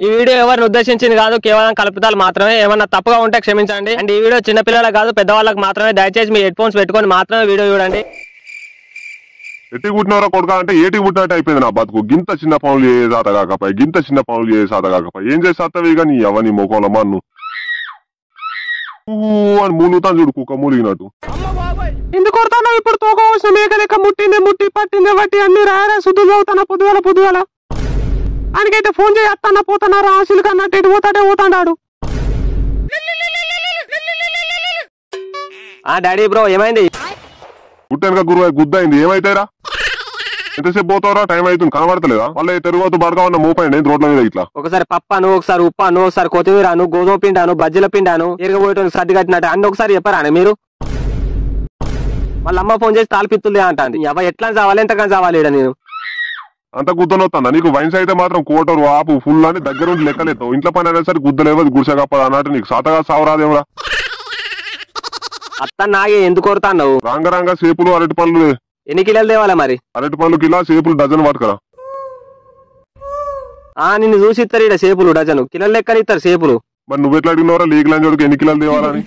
ఈ వీడియో ఎవరిని ఉద్దేశించింది కాదు, కేవలం కల్పితాలు మాత్రమే. ఏమన్నా తప్పుగా ఉంటే క్షమించండి. అండ్ ఈ వీడియో చిన్న పిల్లలకు కాదు పెద్దవాళ్ళకి మాత్రమే. దయచేసి మీ హెడ్ ఫోన్స్ పెట్టుకొని మాత్రమే వీడియో చూడండి. ఎట్టి పుట్టినవరా కొడుక అంటే ఏటి పుట్టినట్టు అయిపోయింది నా బతుకు. గింత చిన్న పనులు చేసాత కాకపోయి గింత చిన్న పనులు చేసాత కాకపోయి ఏం చేస్తావి ఇక నీ అవన్నీ మొక్కల మన్ను అని మూలుగుతాను చూడు కుక్క మూలిగినట్టు. ఎందుకు కొడతాను ఇప్పుడు? తోక వచ్చిన మేక లెక్క ముట్టింది ముట్టి పట్టింది బట్టి అన్ని రారా శుద్ధులు చదువుతానా పొద్దుగల ఆయనకైతే ఫోన్ చేస్తానా పోతానారా ఆశలు కన్నట్టు ఎటు పోతాడాడు. డాడీ బ్రో ఏమైంది? పుట్టానుక గురువు గుద్దయింది ఏమైతాయిరా? ఎంతసేపు పోతావురా? టైం అవుతుంది కనబడతలేదా? మళ్ళీ తిరుగుతూ పడగా ఉన్న మోపండి రోడ్ల మీద ఇట్లా. ఒకసారి పప్పాను, ఒకసారి ఉప్పాను, ఒకసారి కొత్తిమీరాను, గోధుమ పిండాను, బజ్జీల పిండాను, ఎరగబోయటం సర్ది కట్టినట్టు అన్ని ఒకసారి చెప్పారా మీరు? వాళ్ళ అమ్మ ఫోన్ చేసి తాలిపిత్తులే అంటాంది. అవ్వ ఎట్లా చావాలి ఎంతగా చావాలి నేను అంత గుద్దనొస్తుందా నీకు? వైన్స్ అయితే మాత్రం కోటరు ఆపు ఫుల్ అని దగ్గర ఉండి లెక్కలేతావు. ఇంట్లో పని అనేసరి గుద్దలేవదు గుడిసెగప్పదు అన్నట్టు నీకు సాతగా సావరాదేమరా? అత్త నాగే ఎందుకు కొడతావు? రాంగ సేపులు అరటి పనులు ఎన్ని కిలోలు తేవాలా మరి? అరటి పనులు కిలా సేపులు డజన్ పట్టుకరా. నిన్ను చూసి ఇస్తారు ఇక్కడ సేపులు డజను కిలోలు లెక్కలు ఇస్తారు సేపులు. మరి నువ్వు ఎట్లా అడిగినవరా లీగలని చోటుకి ఎన్ని కిలోలు తేవాలని?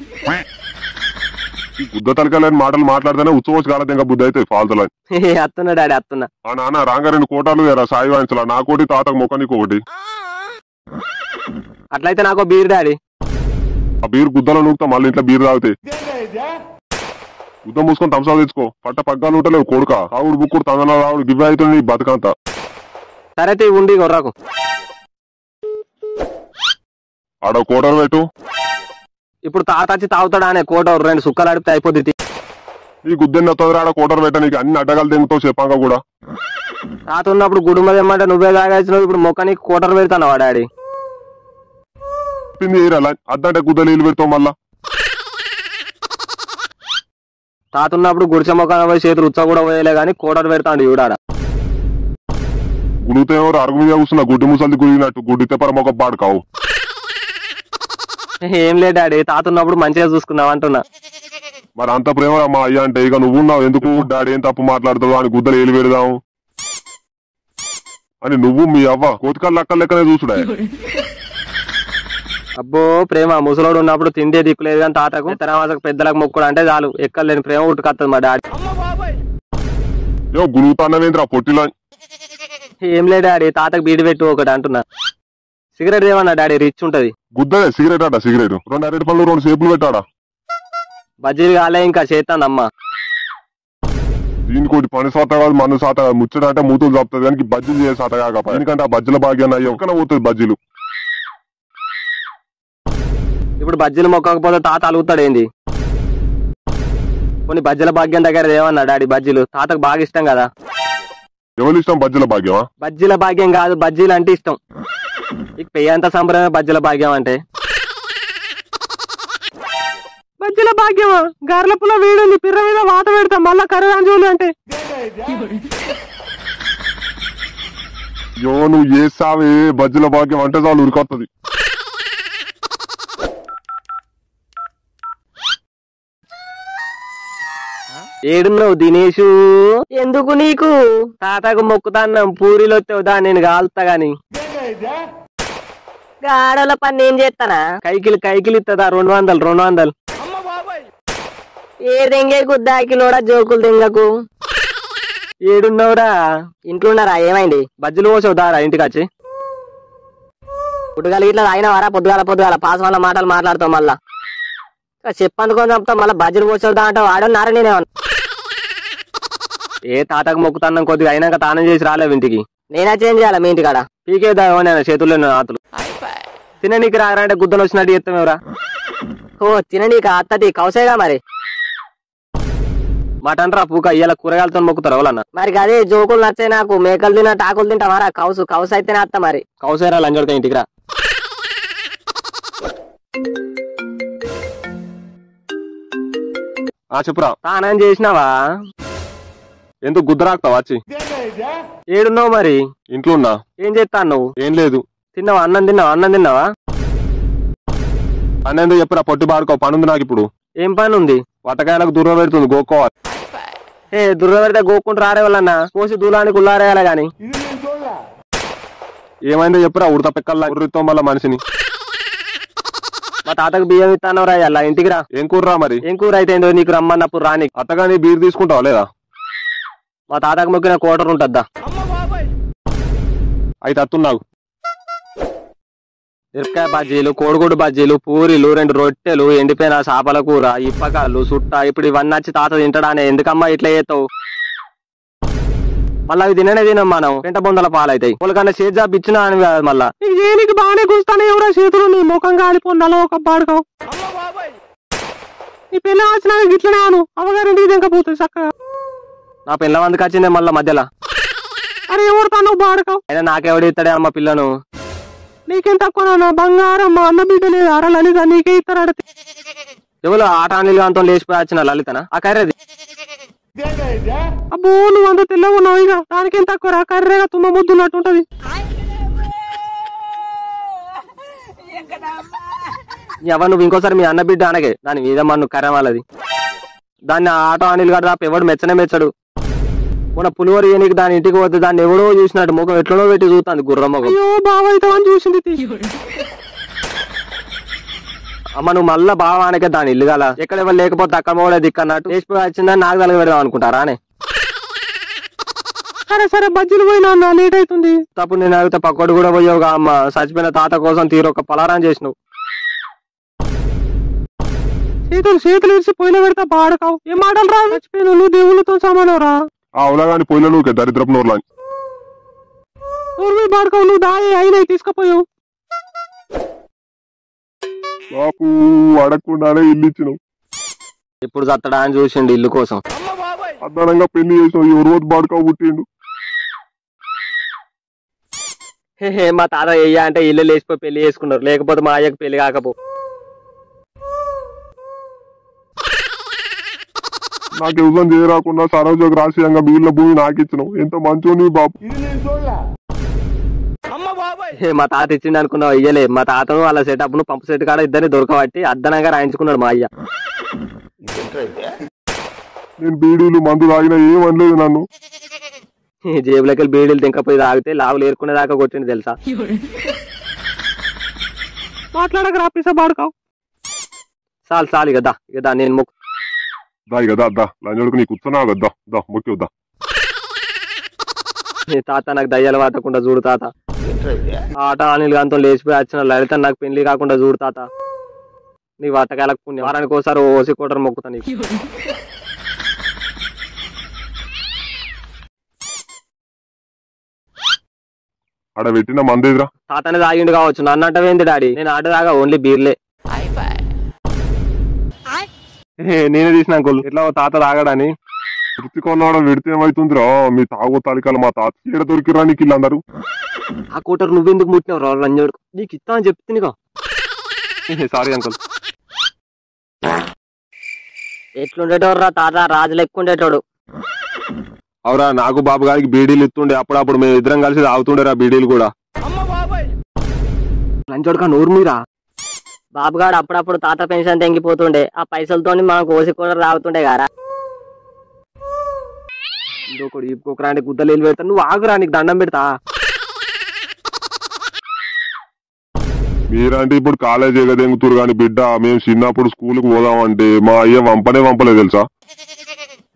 ఈ గుద్ద తలకాలని మాటలు మాట్లాడితేనే ఉత్సవచ్చు కాలేదు ఇంకా బుద్ధి అయితే ఫాల్తులు. అత్తున్నా డాడీ అత్తున్నా. నాన్న రాంగ 2 కోటాలు వేరా సాయి వాయించలా నాకోటి తాతకు మొక్క నీకు ఒకటి. అట్లయితే నాకు బీర్ డాడీ. ఆ బీర్ గుద్దలో నూకుతా మళ్ళీ ఇంట్లో బీర్ తాగితే. గుద్ద మూసుకొని తమసా తెచ్చుకో. పట్ట పగ్గాలు ఉంటలేవు కొడుక ఆవుడు బుక్కుడు తందన రావుడు గివ్వ అవుతుంది నీ బతుకంతా. సరైతే ఉండి గొర్రకు ఆడ కోటరు పెట్టు. ఇప్పుడు తాత వచ్చి తాగుతాడా అనే కోట 2 సుక్కలు అడిపితే అయిపోద్ది. ఈ గుద్దెన్న తొందర ఆడ కోటరు పెట్ట నీకు అన్ని అడ్డగాలు తెంగుతావు చెప్పాక కూడా. తాత ఉన్నప్పుడు గుడుమ తెమ్మంటే నువ్వే తాగాల్సినావు. ఇప్పుడు మొక్క నీకు కోటరు పెడతాను డాడీ. అద్దంటే గుద్ద నీళ్ళు పెడతావు మళ్ళా. తాత ఉన్నప్పుడు గుడిసె మొక్క పోయి చేతులు ఉత్సవ కూడా పోయలే గానీ కోటరు పెడతాడు చూడాడ. గుడితే ఎవరు అరుగు మీద కూర్చున్నా గుడ్డి ముసలి గుడినట్టు గుడ్డితే పరమొక పాడు కావు. ఏం లేదు డాడీ తాత ఉన్నప్పుడు మంచిగా చూసుకున్నావు అంటున్నా. మరి అంత ప్రేమ మా అయ్య అంటే ఇక నువ్వు ఉన్నావు ఎందుకు డాడీ ఏం తప్పు మాట్లాడుతావు అని గుద్దలు ఏలు పెడదాం అని నువ్వు మీ అవ్వ కోతికల్ అక్కల లెక్కనే చూసుడా. అబ్బో ప్రేమ ముసలోడు ఉన్నప్పుడు తిండే దిక్కులేదు కానీ తాతకు తరామాసకు పెద్దలకు మొక్కుడు అంటే చాలు ఎక్కలేని ప్రేమ ఉట్టుకొస్తుంది మా డాడీ. గురుగుతానవేంద్రా పొట్టిలో. ఏం లేదు డాడీ తాతకు బీడి పెట్టు ఒకటి అంటున్నా. సిగరెట్ ఏమన్నా డాడీ రిచ్ ఉంటది. గుద్దలే సిగరెట్ అట సిగరెట్ 2 అరటి పళ్ళు 2 సేపులు పెట్టాడా. బజ్జీలు కాలే ఇంకా చేస్తానమ్మా. దీనికి పని సాత కాదు మన సాత కాదు ముచ్చట అంటే మూతులు తప్పుతుంది కానీ బజ్జీలు చేసే సాత కాకపోయి ఎందుకంటే ఆ బజ్జీల భాగ్యాన్ని అయ్యో ఒక్కనే పోతుంది బజ్జీలు. ఇప్పుడు బజ్జీలు మొక్కకపోతే తాత అలుగుతాడు ఏంది? కొన్ని బజ్జీల భాగ్యం దగ్గర ఏమన్నా డాడీ బజ్జీలు తాతకు బాగా ఇష్టం కదా. ఎవరు ఇష్టం బజ్జీల భాగ్యమా? బజ్జీల భాగ్యం కాదు బజ్జీలు అంటే ఇష్టం. ఇక పెయ్యంత సంబరమే బజ్జీల భాగ్యం అంటే. బజ్జీల భాగ్యమా? గార్ల పుల్ల వీడుంది పిర్ర మీద వాత పెడతాం మళ్ళా కర్రాంజోలు అంటే. యో నువ్వు చేస్తావే బజ్జీల భాగ్యం అంటే చాలు ఉరికొత్తది. ఏడున్నావు దినేషు? ఎందుకు నీకు? తాతకు మొక్కుతాన్నాం పూరీలు వస్తావుదా నేను కాలుతా గాని. ఆడోళ్ళ పని ఏం చేస్తానా? కైకిలు ఇస్తుందా 200. ఏ దెంగే గుద్దాకిలోడా జోకులు దెంగకు. ఏడున్నావురా? ఇంట్లోన్నారా? ఏమైంది? బజ్జీలు పోసవుదారా ఇంటికి వచ్చి? పుట్టుగాలి ఇట్లా తాగినవారా? పొద్దుగాల పాస్ వాళ్ళ మాటలు మాట్లాడతావు మళ్ళా చెప్పనుకొని చెప్తాం మళ్ళీ బజ్జీలు పోసవుదా అంటే ఆడున్నారా నేనేమన్నా? ఏ తాతకు మొక్కుతాన్నాం కొద్దిగా అయినాక తానం చేసి రాలేవు ఇంటికి. నేనా చేంజ్ చేయాలా మీ ఇంటికాడ? పీకేదా చేతుల్లో ఆతులు తిననీకి రారంటే గుద్దలు వచ్చినట్టు చెప్తామేవరా? ఓ తిననీక అత్తది కౌసేగా మరి. మటన్ రా పూక ఇవాళ కూరగాయలతో మొక్కుతారు ఎవరన్నా? మరి అదే జోకులు నచ్చాయి నాకు. మేకలు తిన్నట్టు ఆకులు తింటామారా? కౌసు అయితేనే అత్త మరి. కౌసేరా లంజొడతా ఇంటికి రా. చెప్పురా. తానం చేసినావా? ఎందుకు గుద్దరాక్తావా వచ్చి? ఏడున్నావు మరి? ఇంట్లో ఉన్నా. ఏం చేస్తా నువ్వు? ఏం లేదు. తిన్నావా? అన్నం తిన్నావా? పని ఎందుకు చెప్పురా పొట్టి బాడుకో పని ఉంది నాకు ఇప్పుడు. ఏం పని ఉంది? వటకాయలకు దూరం పెడుతుంది గోక్కోవాలి. దూరం పెడితే గోక్కుంటూ రారే వాళ్ళన్నా పోసి దూలానికి ఉల్లారేయాలి గాని. ఏమైందో చెప్పురా ఉడత పెక్కల్లా ఉర్రితో మళ్ళా మనిషిని. మా తాతకు బియ్యం ఇస్తాను రా అలా ఇంటికి రా. ఏం కూరరా మరి? ఏం కూర అయితే ఏందో నీకు రమ్మన్నప్పుడు రాని. అత్తగాని బీర్ తీసుకుంటావా లేదా? మా తాతకు మొక్కిన కోటర్ ఉంటుందా? అయితే అత్తున్నావు. మిరపకాయ బజ్జీలు, కోడిగుడ్డు బజ్జీలు, పూరీలు, 2 రొట్టెలు, ఎండిపోయిన చేపల కూర, ఇప్పకాలు, సుట్ట. ఇప్పుడు ఇవన్నీ వచ్చి తాత తింటాడానే. ఎందుకమ్మా ఇట్లా చేస్తావు? మళ్ళీ అవి తినం మనం. పెంట బొందల పాలైతాయి. వాళ్ళకన్నా చేతి జాబ్ ఇచ్చినా అని కాదు మళ్ళా. నీకు బాగానే కూస్తానే ఎవరో చేతులు నీ ముఖం కాలిపోండాలో ఒక బాడుకావు. నీ పిల్ల వచ్చినా గిట్లనే అను. అవగారింటికి దింకపోతుంది చక్కగా. నా పిల్ల మందికి వచ్చిందే మళ్ళా మధ్యలో. అరే ఎవరు తను బాడుకావు? అయినా నాకెవడు ఇస్తాడే అమ్మ పిల్లను. నీకేం తక్కువ నా బంగారం. మా అన్న బిడ్డ లేదు అర లలిత నీకే ఇస్తాడు. ఎవరు ఆట అనిల్ గాంతో లేచిపోయి వచ్చిన లలితనా? ఆ కర్రేది. అబ్బో నువ్వు అంత తెల్లగా ఉన్నావు. ఇక దానికేం తక్కువ రా. కర్రేగా తుమ్మ ముద్దున్నట్టుంటది. ఎవరు నువ్వు ఇంకోసారి మీ అన్న బిడ్డ అనగే. దాని మీద మన్ను కర్ర వాళ్ళది. దాన్ని ఆటో అనిల్ గారు తప్ప ఎవడు మెచ్చనే మెచ్చడు. మొన్న పులివరు నీకు దాని ఇంటికి పోతే దాన్ని ఎవడో చూసినట్టు ముఖం ఎట్లనో పెట్టి చూస్తుంది గుర్రం ముఖం. అయ్యో బావ అవుతావని చూసింది. అమ్మ నువ్వు మళ్ళా బాగా అనకే దాని ఇల్లు గల. ఎక్కడ ఎవరు లేకపోతే అక్కడ కూడా దిక్కన్నట్టు లేచిపోయి వచ్చిందని నాకు తలగ పెడదాం అనుకుంటారా అని. సరే సరే బజ్జీలు పోయినా అన్న లేట్ అవుతుంది. తప్పుడు నేను అడిగితే పక్కడు కూడా పోయావుగా అమ్మ. చచ్చిపోయిన తాత కోసం తీరొక్క పలారం చేసినావు. చేతులు ఇరిచి పొయ్యిలో పెడతా బాడకావు. ఏం మాటలు రా. చచ్చిపోయిన నువ్వు దేవుళ్ళతో సమానం రా. అవులాగాని పోయిన నువ్వు దరిద్రపు నోర్లాని బాడకావు. నువ్వు దాయి అయినా తీసుకుపోయావు. బాపు అడగకుండానే ఇల్లు ఇచ్చినావు. ఇప్పుడు చత్తడా అని చూసిండు ఇల్లు కోసం. అద్దానంగా పెళ్లి చేసినావు. ఎవరు రోజు బాడుకావు పుట్టిండు. మా తాత అయ్యా అంటే ఇల్లు లేచిపోయి పెళ్లి చేసుకున్నారు. లేకపోతే మా అయ్యకు పెళ్లి కాకపో. నాకు యుద్ధం చేయరాకుండా సరోజకు రాశియంగా మిగిలిన భూమి నాకు ఇచ్చినావు. ఎంత మంచోని బాపు. మా తాత ఇచ్చిండు అనుకున్నావు. ఇయ్యలే. మా తాతను వాళ్ళ సెటప్ ను పంపు సెట్ కాడ ఇద్దరిని దొరకబట్టి అద్దనంగా రాయించుకున్నాడు మా అయ్య. నేను బీడీలు మందు తాగినా ఏమనలేదు నన్ను. జేబులకి బీడీలు తింకపోయి తాగితే లావులు ఏరుకునే దాకా కొట్టింది తెలుసా. మాట్లాడక రాపిసా బాడుకావు. చాలు ఇక నేను మొక్కు దా కదా అద్దా లంజోడుకు నీకు కూర్చున్నా కదా దా మొక్కి వద్దా. తాత నాకు దయ్యాలు పట్టకుండా చూడు తాత. ఆట అనిల్ గాంతో లేచిపోయి వచ్చిన లలిత నాకు పెళ్లి కాకుండా చూడు తాత. నీ వట్టకాయలకు పుణ్యం. వారానికి ఒకసారి ఓసి కోటర్ మొక్కుతా నీకు. ఆడ పెట్టిన మందేదిరా. తాతనే తాగిండు కావచ్చు. నన్ను అంటవేంది డాడీ? నేను ఆట తాగా ఓన్లీ బీర్లే. నేనే తీసిన అంకుల్ ఇట్లా తాత తాగడని. వృత్తి కొన్నాడు విడితే ఏమైతుందిరా. మీ తాగు తాలికలు మా తాత ఏడ దొరికిరా నీకు ఇల్లందరూ. ఆ కోటర్ నువ్వెందుకు ముట్టినావు రా లంజోడు? నీకు ఇస్తా అని చెప్తుందిగా. Sorry uncle. ఎట్లుండేటోడు రా తాత? రాజులు ఎక్కువ ఉండేటోడు. అవురా నాకు బాబు గారికి బీడీలు ఇస్తుండే. అప్పుడప్పుడు మేము ఇద్దరం కలిసి తాగుతుండేరా బీడీలు కూడా. లంచోడుగా నోరు మీరా. బాబుగాడు అప్పుడప్పుడు తాత పెన్షన్ తెంగిపోతుండే. ఆ పైసలతో మనకు ఓసి కూడా రాగుతుండే గారా. ఇంకొకటి ఇంకొకరానికి గుద్దలు వెళ్ళి పెడతా. నువ్వు ఆగురా, నీకు దండం పెడతా. మీరంటే ఇప్పుడు కాలేజీ ఎగదెంగుతురు కానీ బిడ్డ మేము చిన్నప్పుడు స్కూల్కి పోదామంటే మా అయ్య వంపలేదు తెలుసా.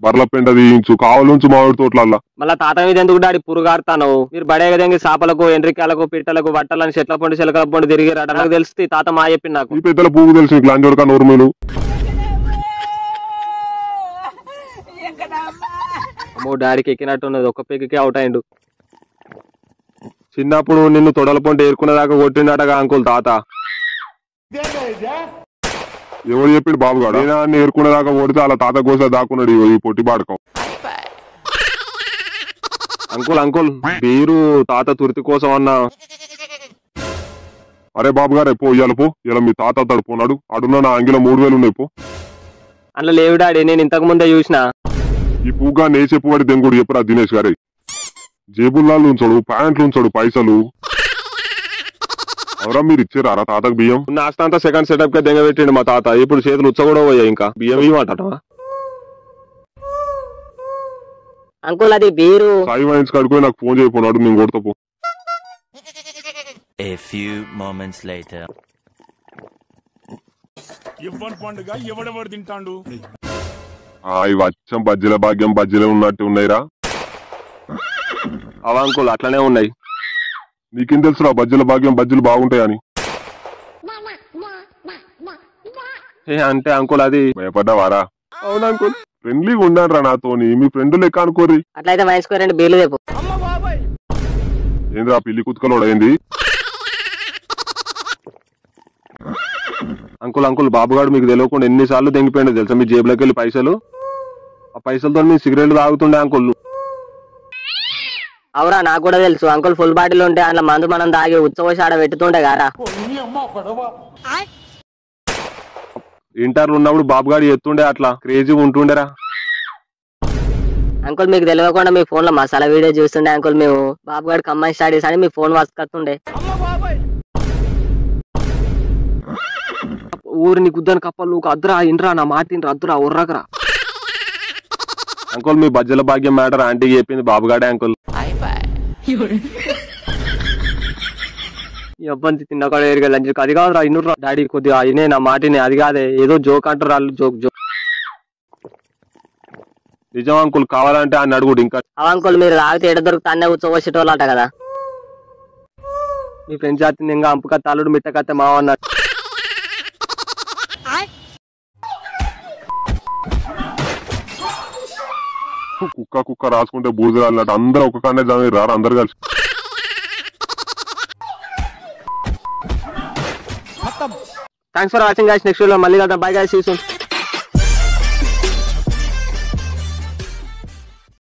బర్ల పెంట తీయించు కావాలుంచు మామిడి తోటలల్లా. మళ్ళా తాత మీద ఎందుకు డాడీ పురుగాడుతాను? మీరు బడేగదంగి చేపలకు, ఎండ్రికాయలకు, పిట్టలకు, బట్టలని, చెట్ల పండు, చిలకల పండు తిరిగిరాట. నాకు తెలిసి తాత మా చెప్పింది నాకు. ఈ పెద్దల పువ్వు తెలుసు నీకు లంచోడక నోర్మీలు. అమ్మో డాడీకి ఎక్కినట్టున్నది. ఒక్క పెగ్గికి అవుట్ అయిండు. చిన్నప్పుడు నిన్ను తొడల పంట ఏరుకునేదాకా కొట్టిండటగా అంకుల్ తాత. ఎవరు చెప్పిండు బాబు గారు? నేను ఏరుకునేదాకా కొడితే అలా తాత కోసం దాక్కున్నాడు ఈ పొట్టి బాడకం. అంకుల్ బీరు తాత తుర్తి కోసం అన్నా. అరే బాబు గారే పో ఇయ్యాల పో. ఇలా మీ తాత తడుపున్నాడు. అడున్నా నా అంగిలో 3000 ఉన్నాయి పో. అందులో లేవు డాడీ, నేను ఇంతకు ముందే చూసిన. ఈ పూగా నే చెప్పుబడి దెంగుడు చెప్పురా దినేష్ గారే. జేబుల్లాలు ఉంచాడు, ప్యాంట్లు ఉంచాడు, పైసలు. ఎవరా మీరు ఇచ్చారా తాతకు బియ్యం? నాస్తా సెకండ్ సెటప్ గా దెంగ పెట్టిండు మా తాత. ఇప్పుడు చేతులు ఉచ్చ కూడా పోయాయి. ఇంకా బియ్యం ఇవ్వమంటావా? అంకుల్ అది బీరు. సాయి వైన్స్ కడుకొని నాకు ఫోన్ చేయపోనాడు. నేను కొడతా పో. A few moments later. ఇవ్వని పండుగ ఎవడెవడు తింటాండు. ఇవి వచ్చం బజ్జీల భాగ్యం బజ్జీలే ఉన్నట్టు ఉన్నాయిరా. అవ అంకుల్ అట్లనే ఉన్నాయి. నీకేం తెలుసురా బజ్జీల భాగ్యం బజ్జీలు బాగుంటాయని? అంటే అంకుల్ అది భయపడ్డావారా? అవును అంకుల్. ఫ్రెండ్లీగా ఉండారా నాతోని, మీ ఫ్రెండ్ లెక్క అనుకోర్రి. అట్లయితే మనిషికి 2 బీర్లు చెప్పు. ఏంద్రా పిల్లి కుతుకలోడు ఏంది? అంకుల్ బాబుగాడు మీకు తెలియకుండా ఎన్నిసార్లు దెంగిపోయింది తెలుసా మీ జేబులోకి వెళ్ళి పైసలు. ఆ పైసలతో మీ సిగరెట్లు తాగుతుండే అంకుల్. అవురా నాకు కూడా తెలుసు. అంకుల్ ఫుల్ బాటిల్ ఉంటే అందులో మందు మనం తాగి ఉచ్చపోసి ఆడ పెట్టుతుండే గారా. ఇంటర్లు ఉన్నప్పుడు బాబుగాడు ఎత్తుండే అట్లా క్రేజీ ఉంటుండేరా. అంకుల్ మీకు తెలియకుండా మీ ఫోన్ లో మసాలా వీడియో చూస్తుండే అంకుల్. మేము బాబుగాడు కంబైన్ స్టడీస్ అని మీ ఫోన్ వస్తుండే. ఊరిని గుద్దని కప్పలు అద్దురా ఇంట్రా నా మాటిని అద్దురా ఉర్రకరా. అంకుల్ మీ బజ్జల భాగ్యం మ్యాటర్ ఆంటీకి చెప్పింది బాబుగాడే అంకుల్. ఇబ్బంది తిన్నకాడ ఎరగలని అది కాదురా ఇన్నురా డాడీ కొద్దిగా అయినే నా మాటిని అది కాదే ఏదో జోక్ అంటారు వాళ్ళు జోక్. నిజం అంకుల్ కావాలంటే ఆయన అడుగుడు. ఇంకా అంకుల్ మీరు తాగితే ఎడ దొరుకుతానే ఉచ్చపోసేటోళ్ళు అంట కదా. మీ ఫ్రెండ్స్ జాతిని ఇంకా అంపుక తల్లుడు మిట్టకత్తే మావన్నాడు. కుక్క రాసుకుంటే బూజులు అన్నట్టు అందరూ ఒక కానే రారు అందరు కలిసి. Thanks for watching guys. Next video మళ్ళీ కలుద్దాం. Bye guys. See you soon.